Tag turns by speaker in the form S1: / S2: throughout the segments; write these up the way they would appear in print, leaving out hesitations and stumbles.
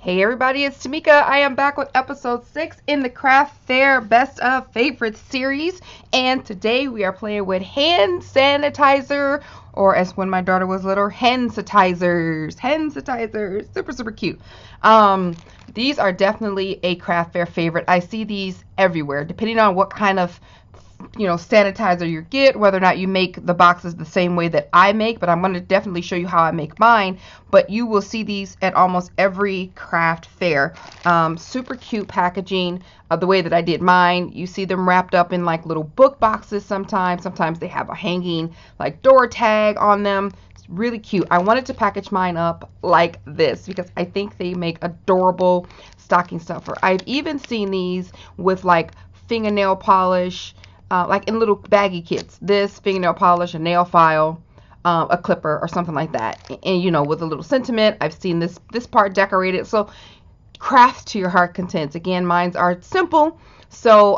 S1: Hey everybody, it's TMIKA. I am back with episode 6 in the Craft Fair Best of Favorites series. And today we are playing with hand sanitizer, or as when my daughter was little, hand-sanitizers. Hand-sanitizers. Super, super cute. These are definitely a craft fair favorite. I see these everywhere, depending on what kind of sanitizer you get, whether or not you make the boxes the same way that I make, but I'm going to definitely show you how I make mine. But you will see these at almost every craft fair. Super cute packaging of the way that I did mine. You see them wrapped up in like little book boxes sometimes. Sometimes they have a hanging like door tag on them. It's really cute. I wanted to package mine up like this because I think they make adorable stocking stuffer. I've even seen these with like fingernail polish, like in little baggy kits. This fingernail polish, a nail file, a clipper, or something like that. And with a little sentiment. I've seen this part decorated. So craft to your heart content. Again, mines are simple. So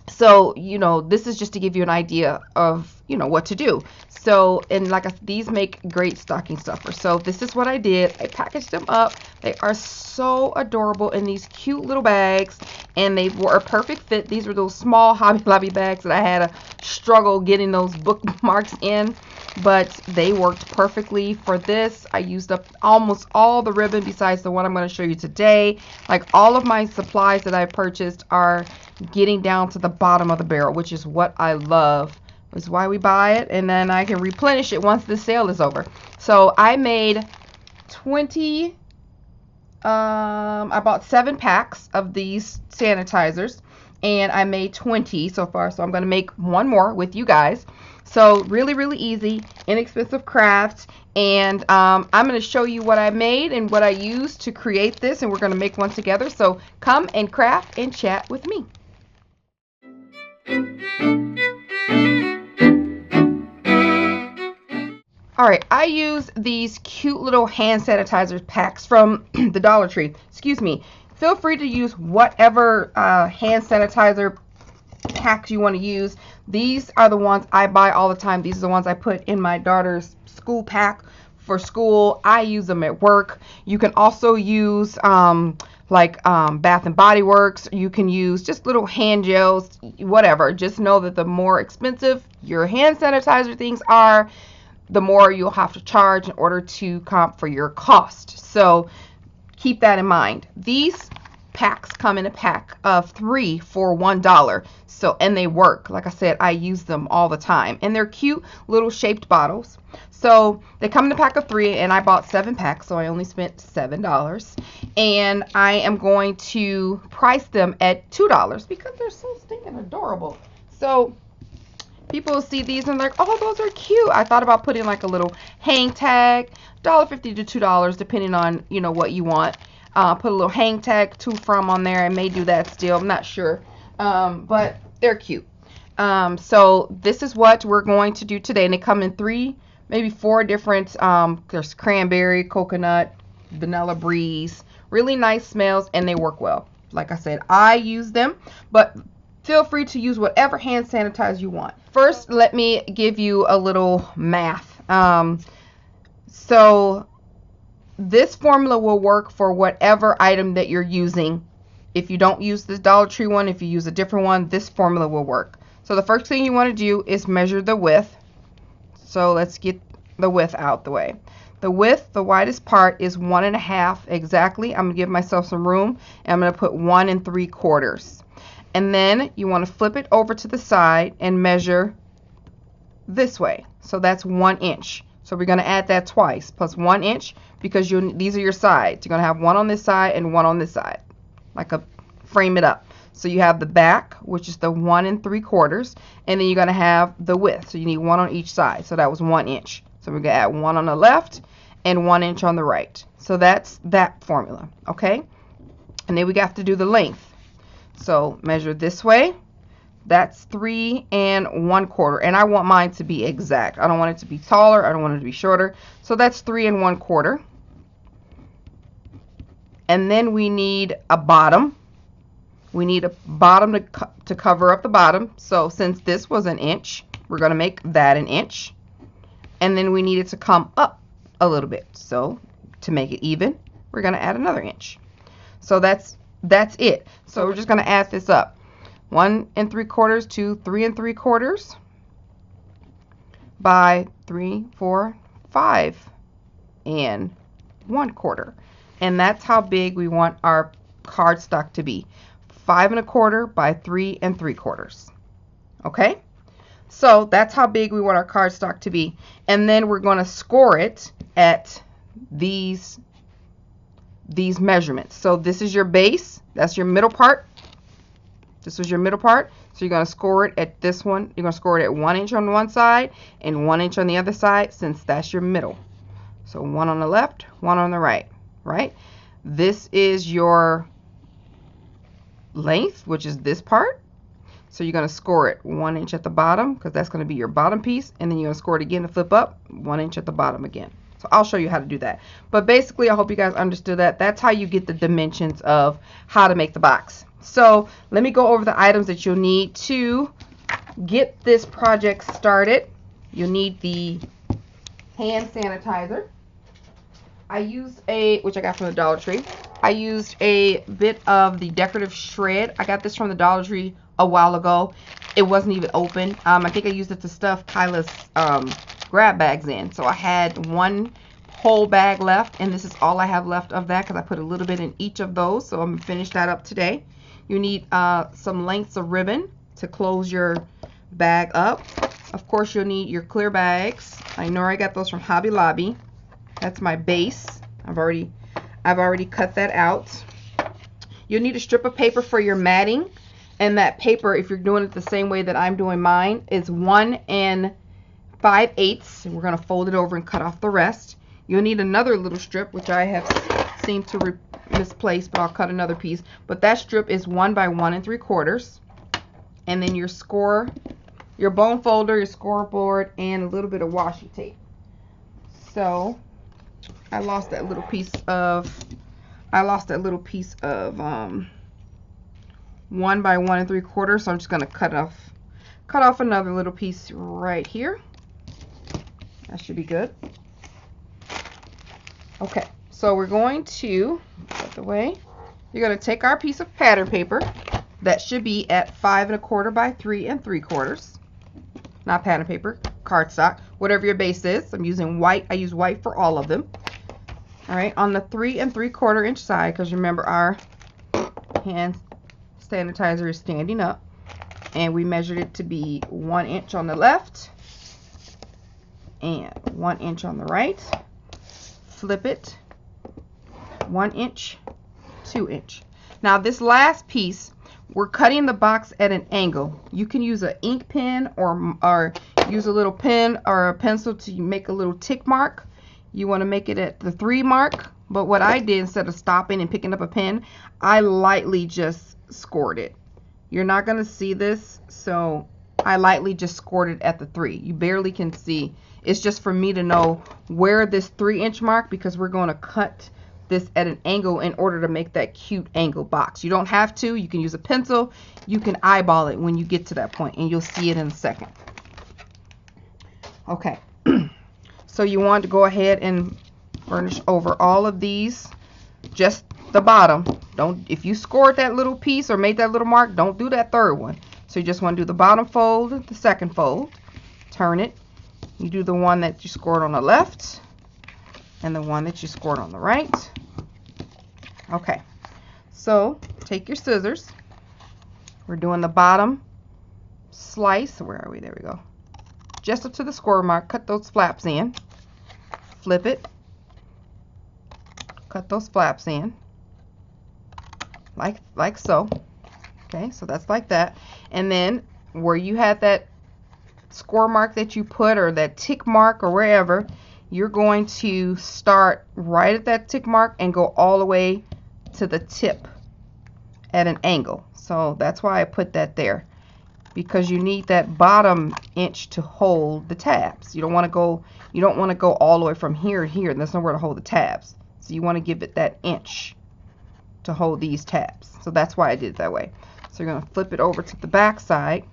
S1: this is just to give you an idea of what to do. So, and like these make great stocking stuffers. So this is what I did. I packaged them up. They are so adorable in these cute little bags, and they were a perfect fit. These were those small Hobby Lobby bags that I had a struggle getting those bookmarks in, but they worked perfectly for this. I used up almost all the ribbon besides the one I'm going to show you today. Like all of my supplies that I purchased are getting down to the bottom of the barrel, which is what I love. Is why we buy it, and then I can replenish it once the sale is over. So I made 20, I bought 7 packs of these sanitizers, and I made 20 so far, so I'm going to make one more with you guys. So really, really easy, inexpensive craft, and I'm going to show you what I made and what I used to create this, and we're going to make one together. So come and craft and chat with me. Alright, I use these cute little hand sanitizer packs from the Dollar Tree. Excuse me. Feel free to use whatever hand sanitizer packs you want to use. These are the ones I buy all the time. These are the ones I put in my daughter's school pack for school. I use them at work. You can also use Bath and Body Works. You can use just little hand gels, whatever. Just know that the more expensive your hand sanitizer things are, the more you'll have to charge in order to comp for your cost. So keep that in mind. These packs come in a pack of 3 for $1. So, and they work. Like I said, I use them all the time. And they're cute little shaped bottles. So they come in a pack of 3, and I bought 7 packs, so I only spent $7. And I am going to price them at $2 because they're so stinking adorable. So people see these and they're like, oh, those are cute. I thought about putting like a little hang tag, $1.50 to $2, depending on, what you want. Put a little hang tag to from on there. I may do that still. I'm not sure. But they're cute. So this is what we're going to do today. And they come in 3, maybe 4 different, there's cranberry, coconut, vanilla breeze. Really nice smells, and they work well. Like I said, I use them, but feel free to use whatever hand sanitizer you want. First, let me give you a little math. So this formula will work for whatever item that you're using. If you don't use this Dollar Tree one, if you use a different one, this formula will work. So the first thing you want to do is measure the width. So let's get the width out the way. The width, the widest part, is 1.5 exactly. I'm going to give myself some room, and I'm going to put 1 3/4. And then you want to flip it over to the side and measure this way. So that's 1 inch. So we're going to add that twice, plus 1 inch, because these are your sides. You're going to have one on this side and one on this side, like frame it up. So you have the back, which is the 1 3/4, and then you're going to have the width. So you need 1 on each side. So that was 1 inch. So we're going to add 1 on the left and 1 inch on the right. So that's that formula, okay? And then we have to do the length. So measure this way. That's 3 1/4, and I want mine to be exact. I don't want it to be taller. I don't want it to be shorter. So that's 3 1/4. And then we need a bottom. We need a bottom to cover up the bottom. So since this was 1 inch, we're going to make that 1 inch. And then we need it to come up a little bit. So to make it even, we're going to add another inch. So that's it. So we're just going to add this up. 1 3/4 to 3 3/4 by 3, 4, 5 1/4. And that's how big we want our cardstock to be. 5 1/4 by 3 3/4. Okay? So that's how big we want our cardstock to be. And then we're going to score it at these measurements. So this is your base. That's your middle part. This was your middle part. So you're going to score it at this one. You're going to score it at 1 inch on one side and 1 inch on the other side, since that's your middle. So 1 on the left, 1 on the right, right? This is your length, which is this part. So you're going to score it 1 inch at the bottom, because that's going to be your bottom piece. And then you're going to score it again to flip up 1 inch at the bottom again. So I'll show you how to do that. But basically, I hope you guys understood that. That's how you get the dimensions of how to make the box. So let me go over the items that you'll need to get this project started. You'll need the hand sanitizer. I used which I got from the Dollar Tree. I used a bit of the decorative shred. I got this from the Dollar Tree a while ago. It wasn't even open. I think I used it to stuff Kyla's grab bags in. So I had 1 whole bag left, and this is all I have left of that, because I put a little bit in each of those. So I'm going to finish that up today. You need some lengths of ribbon to close your bag up. Of course, you'll need your clear bags. I know I got those from Hobby Lobby. That's my base. I've already cut that out. You'll need a strip of paper for your matting, and that paper, if you're doing it the same way that I'm doing mine, is 1 5/8, and we're going to fold it over and cut off the rest. You'll need another little strip, which I have seemed to misplace, but I'll cut another piece. But that strip is 1 by 1 3/4, and then your bone folder, your scoreboard, and a little bit of washi tape. So I lost that little piece of 1 by 1 3/4. So I'm just going to cut off another little piece right here. That should be good. Okay, so we're going to put the way. You're going to take our piece of pattern paper that should be at 5 1/4 by 3 3/4. Not pattern paper, cardstock, whatever your base is. I'm using white. I use white for all of them. All right, on the 3 3/4 inch side, because remember our hand sanitizer is standing up, and we measured it to be 1 inch on the left and 1 inch on the right. Flip it 1 inch, 2 inch. Now this last piece, we're cutting the box at an angle. You can use an ink pen or use a little pen or a pencil to make a little tick mark. You want to make it at the 3 mark, but what I did, instead of stopping and picking up a pen, I lightly just scored it. You're not going to see this, so I lightly just scored it at the 3. You barely can see. It's just for me to know where this 3 inch mark, because we're going to cut this at an angle in order to make that cute angle box. You don't have to. You can use a pencil. You can eyeball it when you get to that point, and you'll see it in a second. Okay. So you want to go ahead and burnish over all of these, just the bottom. If you scored that little piece or made that little mark, don't do that third one. So you just want to do the bottom fold, the second fold, turn it. You do the one that you scored on the left and the one that you scored on the right. Okay, so take your scissors. We're doing the bottom slice. Where are we? There we go. Just up to the score mark. Cut those flaps in. Flip it. Cut those flaps in. Like so. Okay, so that's like that. And then where you had that score mark that you put, or that tick mark, or wherever, you're going to start right at that tick mark and go all the way to the tip at an angle. So that's why I put that there, because you need that bottom inch to hold the tabs. You don't want to go all the way from here to here. There's nowhere to hold the tabs. So you want to give it that inch to hold these tabs. So that's why I did it that way. So you're going to flip it over to the back side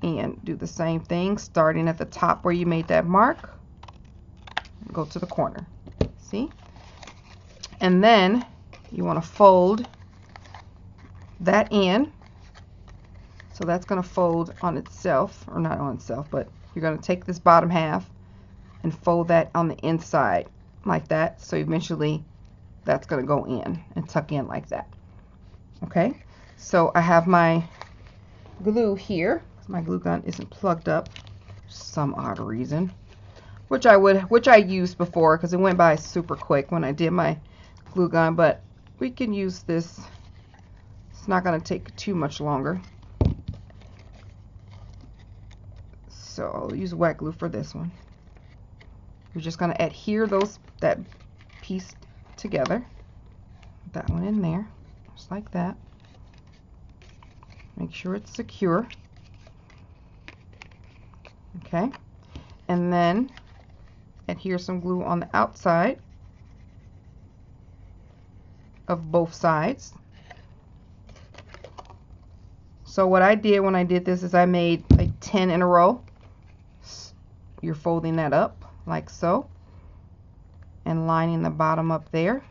S1: and do the same thing, starting at the top where you made that mark. Go to the corner. See? And then you want to fold that in. So that's going to fold on itself, or not on itself, but you're going to take this bottom half and fold that on the inside like that. So eventually that's going to go in and tuck in like that. Okay, so I have my glue here. My glue gun isn't plugged up for some odd reason, which I used before because it went by super quick when I did my glue gun, but we can use this. It's not going to take too much longer. So I'll use wet glue for this one. We're just going to adhere that piece together. Put that one in there, just like that. Make sure it's secure. Okay, and then adhere some glue on the outside of both sides. So what I did when I did this is I made like 10 in a row. You're folding that up like so and lining the bottom up there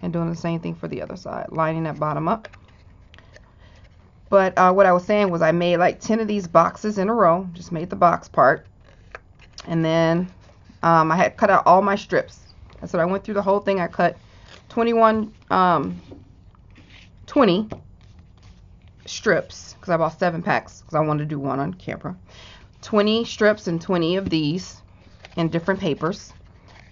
S1: and doing the same thing for the other side, lining that bottom up. But what I was saying was I made like 10 of these boxes in a row, just made the box part, and then I had cut out all my strips. That's what I went through the whole thing. I cut 20 strips because I bought 7 packs because I wanted to do one on camera. 20 strips and 20 of these in different papers,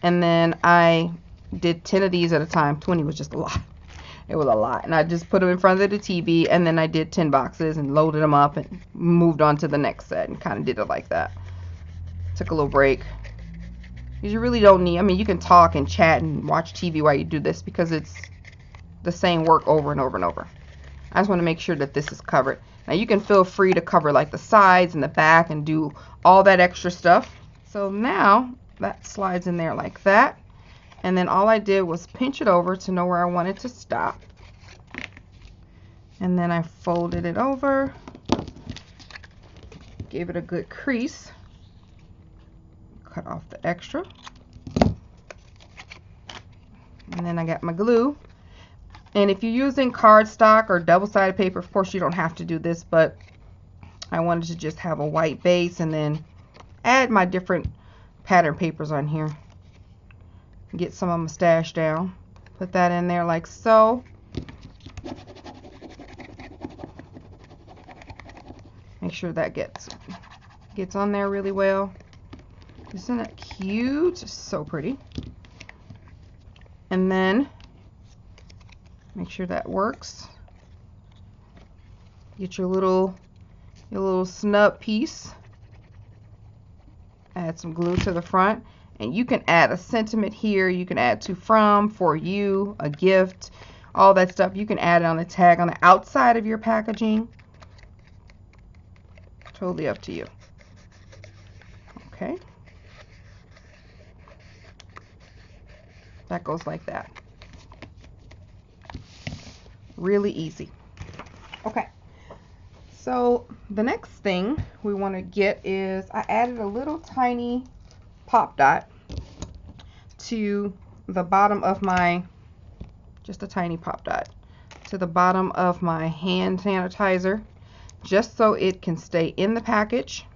S1: and then I did 10 of these at a time. 20 was just a lot. It was a lot, and I just put them in front of the TV, and then I did 10 boxes and loaded them up and moved on to the next set and kind of did it like that. Took a little break because you really don't need, I mean, you can talk and chat and watch TV while you do this because it's the same work over and over and over. I just want to make sure that this is covered. Now you can feel free to cover like the sides and the back and do all that extra stuff. So now that slides in there like that. And then all I did was pinch it over to know where I wanted to stop. And then I folded it over, gave it a good crease, cut off the extra. And then I got my glue. And if you're using cardstock or double-sided paper, of course you don't have to do this, but I wanted to just have a white base and then add my different pattern papers on here. Get some of them stashed down. Put that in there like so. Make sure that gets on there really well. Isn't it cute? So pretty. And then make sure that works. Get your little snub piece. Add some glue to the front. And you can add a sentiment here. You can add to, from, for you, a gift, all that stuff. You can add it on the tag on the outside of your packaging. Totally up to you. Okay. That goes like that. Really easy. Okay. So the next thing we want to get is I added a little tiny pop dot to the bottom of my, just a tiny pop dot to the bottom of my hand sanitizer, just so it can stay in the package.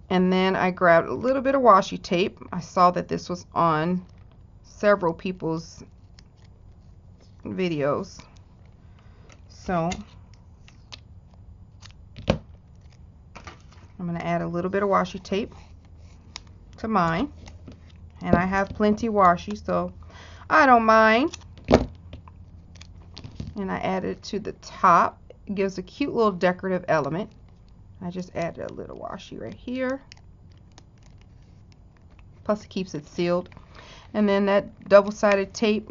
S1: And then I grabbed a little bit of washi tape. I saw that this was on several people's videos, so I'm going to add a little bit of washi tape to mine, and I have plenty washi, so I don't mind. And I add it to the top. It gives a cute little decorative element. I just added a little washi right here, plus it keeps it sealed. And then that double-sided tape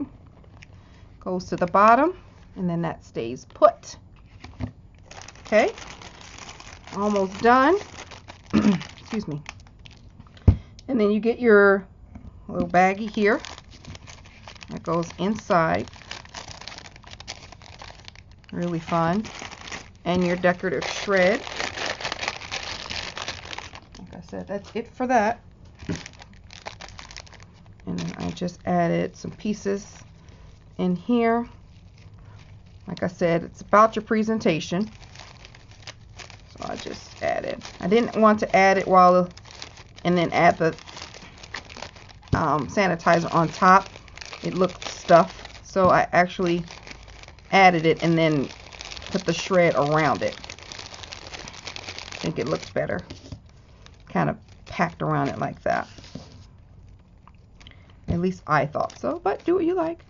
S1: goes to the bottom, and then that stays put. Okay, almost done. Excuse me. And then you get your little baggie here that goes inside. Really fun. And your decorative shred. Like I said, that's it for that. And then I just added some pieces in here. Like I said, it's about your presentation. So I just added. I didn't want to add it and then add the sanitizer on top. It looked stuffed. So I actually added it and then put the shred around it. I think it looks better. Kind of packed around it like that. At least I thought so, but do what you like.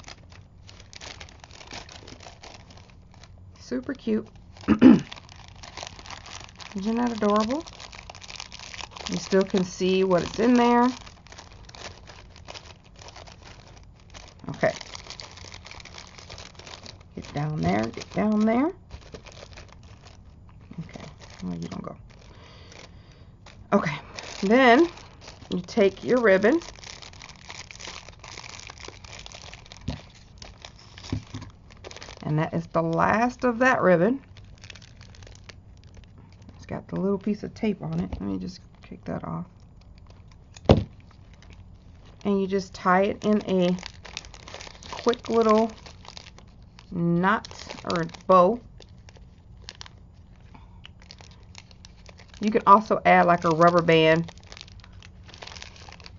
S1: Super cute. Isn't that adorable? You still can see what it's in there. Okay. Get down there, get down there. Okay, well, you don't go. Okay, then you take your ribbon. And that is the last of that ribbon. It's got the little piece of tape on it. Let me just kick that off. And you just tie it in a quick little knot or bow. You can also add like a rubber band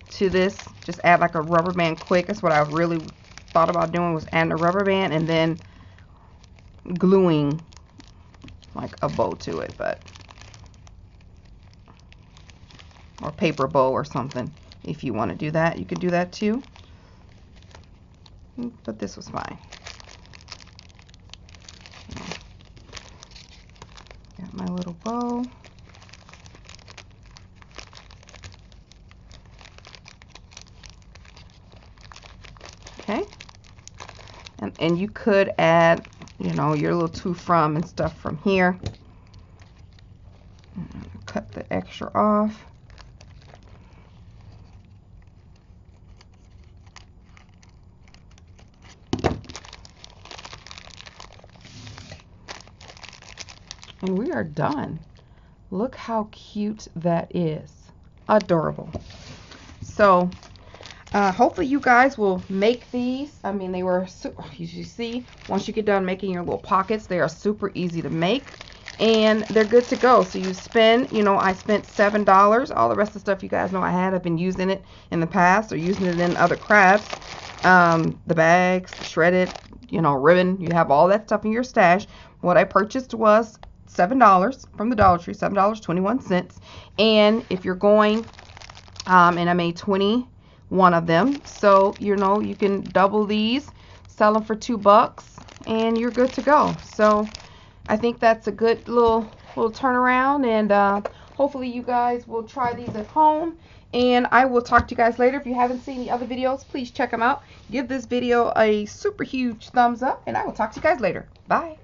S1: to this. Just add like a rubber band quick. That's what I really thought about doing, was adding a rubber band and then gluing like a bow to it, or paper bow or something. If you want to do that, you could do that too, but this was fine. Got my little bow. Okay, and you could add, you know, your little to from and stuff from here. Cut the extra off. And we are done. Look how cute that is. Adorable. So hopefully you guys will make these. I mean, they were super, as you see, once you get done making your little pockets, they are super easy to make and they're good to go. So you spend, you know, I spent $7. All the rest of the stuff you guys know I had, I've been using it in the past or using it in other crafts. The bags, the shredded, you know, ribbon, you have all that stuff in your stash. What I purchased was $7 from the Dollar Tree, $7.21. And if you're going, and I made 21 of them, so you know you can double these, sell them for $2, and you're good to go. So I think that's a good little turnaround, and hopefully you guys will try these at home. And I will talk to you guys later. If you haven't seen the other videos, please check them out. Give this video a super huge thumbs up, and I will talk to you guys later. Bye.